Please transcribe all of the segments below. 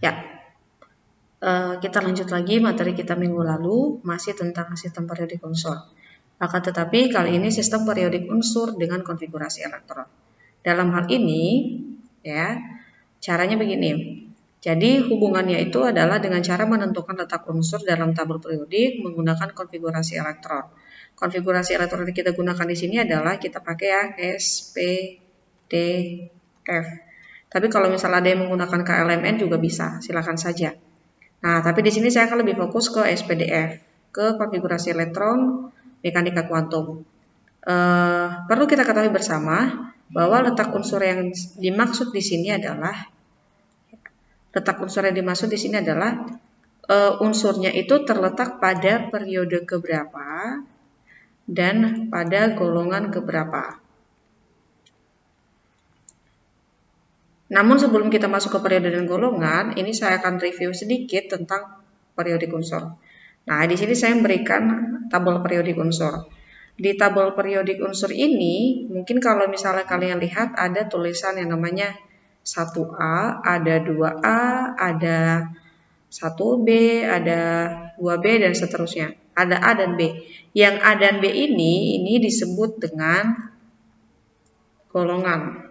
Ya, kita lanjut lagi materi kita minggu lalu, masih tentang sistem periodik unsur. Akan tetapi kali ini sistem periodik unsur dengan konfigurasi elektron. Dalam hal ini, ya, caranya begini. Jadi hubungannya itu adalah dengan cara menentukan letak unsur dalam tabel periodik menggunakan konfigurasi elektron. Konfigurasi elektron yang kita gunakan di sini adalah kita pakai ya S, P, D, F. Tapi kalau misalnya ada yang menggunakan KLMN juga bisa, silakan saja. Nah, tapi di sini saya akan lebih fokus ke SPDF, ke konfigurasi elektron mekanika kuantum. Perlu kita ketahui bersama bahwa letak unsur yang dimaksud di sini adalah unsurnya itu terletak pada periode keberapa dan pada golongan keberapa. Namun sebelum kita masuk ke periode dan golongan, ini saya akan review sedikit tentang periodik unsur. Nah, di sini saya memberikan tabel periodik unsur. Di tabel periodik unsur ini, mungkin kalau misalnya kalian lihat ada tulisan yang namanya 1A, ada 2A, ada 1B, ada 2B, dan seterusnya. Ada A dan B. Yang A dan B ini disebut dengan golongan.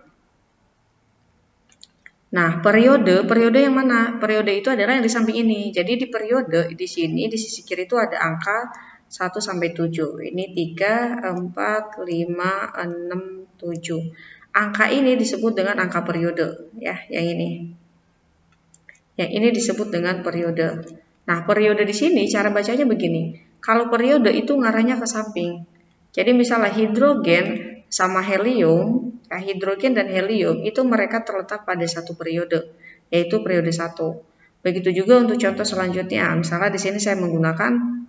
Nah, periode yang mana? Periode itu adalah yang di samping ini. Jadi di periode di sini di sisi kiri itu ada angka 1 sampai 7. Ini 3, 4, 5, 6, 7. Angka ini disebut dengan angka periode, ya, yang ini. Yang ini disebut dengan periode. Nah, periode di sini cara bacanya begini. Kalau periode itu ngarahnya ke samping. Jadi misalnya hidrogen sama helium, hidrogen dan helium itu mereka terletak pada satu periode, yaitu periode 1. Begitu juga untuk contoh selanjutnya. Misalnya di sini saya menggunakan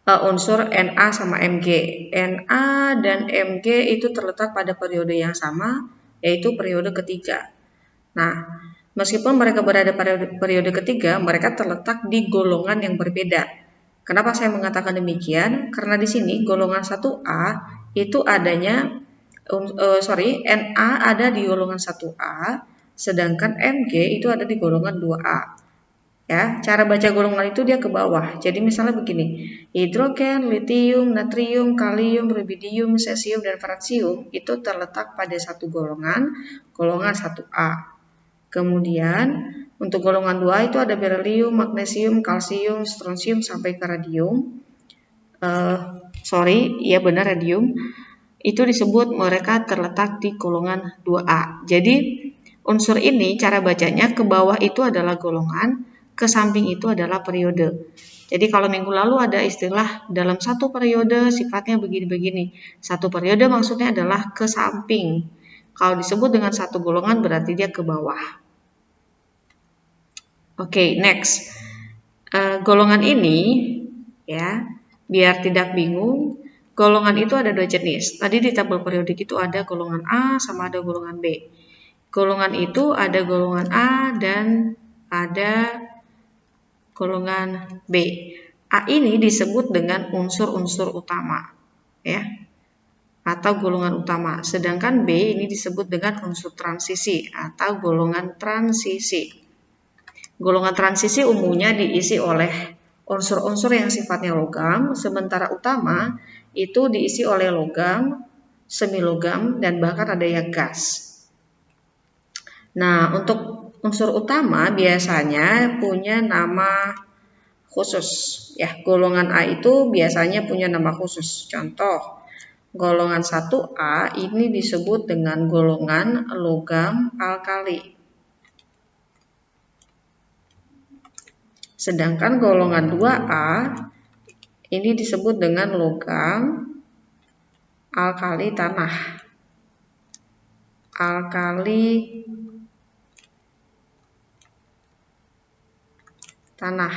unsur Na sama Mg. Na dan Mg itu terletak pada periode yang sama, yaitu periode ketiga. Nah, meskipun mereka berada pada periode ketiga, mereka terletak di golongan yang berbeda. Kenapa saya mengatakan demikian? Karena di sini golongan 1A itu adanya Na ada di golongan 1A, sedangkan Mg itu ada di golongan 2A. Ya, cara baca golongan itu dia ke bawah. Jadi misalnya begini, hidrogen, litium, natrium, kalium, rubidium, cesium, dan fraksium itu terletak pada satu golongan 1A. Kemudian untuk golongan 2 itu ada berilium, magnesium, kalsium, strontium sampai ke radium. Iya benar radium. Itu disebut mereka terletak di golongan 2A. Jadi unsur ini cara bacanya ke bawah itu adalah golongan, ke samping itu adalah periode. Jadi kalau minggu lalu ada istilah dalam satu periode sifatnya begini-begini. Satu periode maksudnya adalah ke samping. Kalau disebut dengan satu golongan berarti dia ke bawah. Oke, next. Golongan ini, ya, biar tidak bingung, golongan itu ada dua jenis. Tadi di tabel periodik itu ada golongan A sama ada golongan B. Golongan itu ada golongan A dan ada golongan B. A ini disebut dengan unsur-unsur utama, ya, atau golongan utama. Sedangkan B ini disebut dengan unsur transisi atau golongan transisi. Golongan transisi umumnya diisi oleh unsur-unsur yang sifatnya logam, sementara utama itu diisi oleh logam, semilogam, dan bahkan ada yang gas. Nah, untuk unsur utama biasanya punya nama khusus. Ya, golongan A itu biasanya punya nama khusus. Contoh, golongan 1A ini disebut dengan golongan logam alkali. Sedangkan golongan 2A ini disebut dengan logam alkali tanah. Alkali tanah.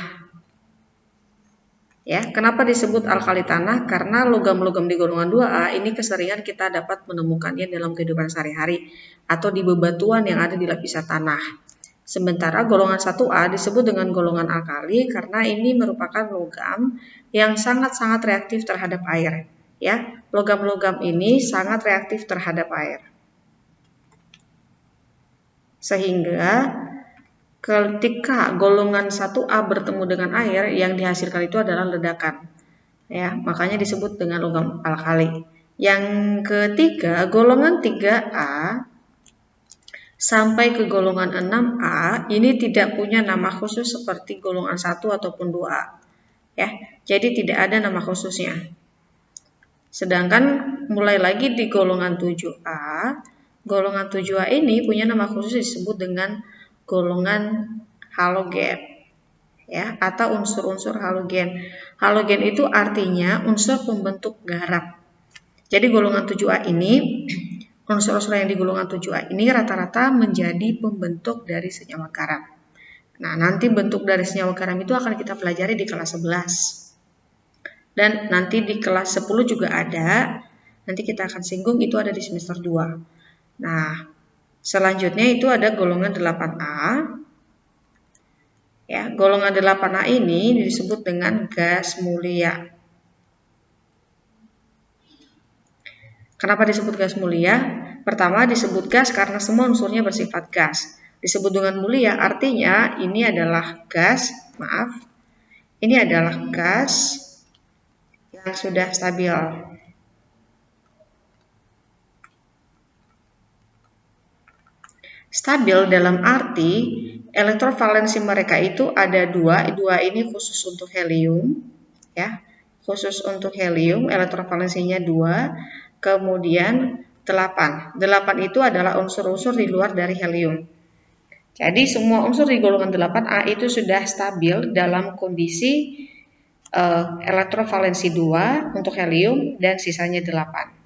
Ya, kenapa disebut alkali tanah? Karena logam-logam di golongan 2A ini keseringan kita dapat menemukannya dalam kehidupan sehari-hari atau di bebatuan yang ada di lapisan tanah. Sementara golongan 1A disebut dengan golongan alkali karena ini merupakan logam yang sangat-sangat reaktif terhadap air. Ya, logam-logam ini sangat reaktif terhadap air. Sehingga ketika golongan 1A bertemu dengan air, yang dihasilkan itu adalah ledakan. Ya, makanya disebut dengan logam alkali. Yang ketiga, golongan 3A sampai ke golongan 6A ini tidak punya nama khusus seperti golongan 1 ataupun 2A. Ya, jadi tidak ada nama khususnya. Sedangkan mulai lagi di golongan 7A, golongan 7A ini punya nama khusus disebut dengan golongan halogen. Ya, atau unsur-unsur halogen. Halogen itu artinya unsur pembentuk garam. Jadi golongan 7A ini, unsur-unsur yang di golongan 7A ini rata-rata menjadi pembentuk dari senyawa garam. Nah, nanti bentuk dari senyawa garam itu akan kita pelajari di kelas 11. Dan nanti di kelas 10 juga ada. Nanti kita akan singgung, itu ada di semester 2. Nah, selanjutnya itu ada golongan 8A. Ya, golongan 8A ini disebut dengan gas mulia. Kenapa disebut gas mulia? Pertama, disebut gas karena semua unsurnya bersifat gas. Disebut dengan mulia artinya ini adalah gas, ini adalah gas yang sudah stabil. Stabil dalam arti elektrovalensi mereka itu ada dua ini khusus untuk helium, ya, khusus untuk helium, elektrovalensinya 2, kemudian 8 itu adalah unsur-unsur di luar dari helium. Jadi semua unsur di golongan 8A itu sudah stabil dalam kondisi elektrovalensi 2 untuk helium dan sisanya 8.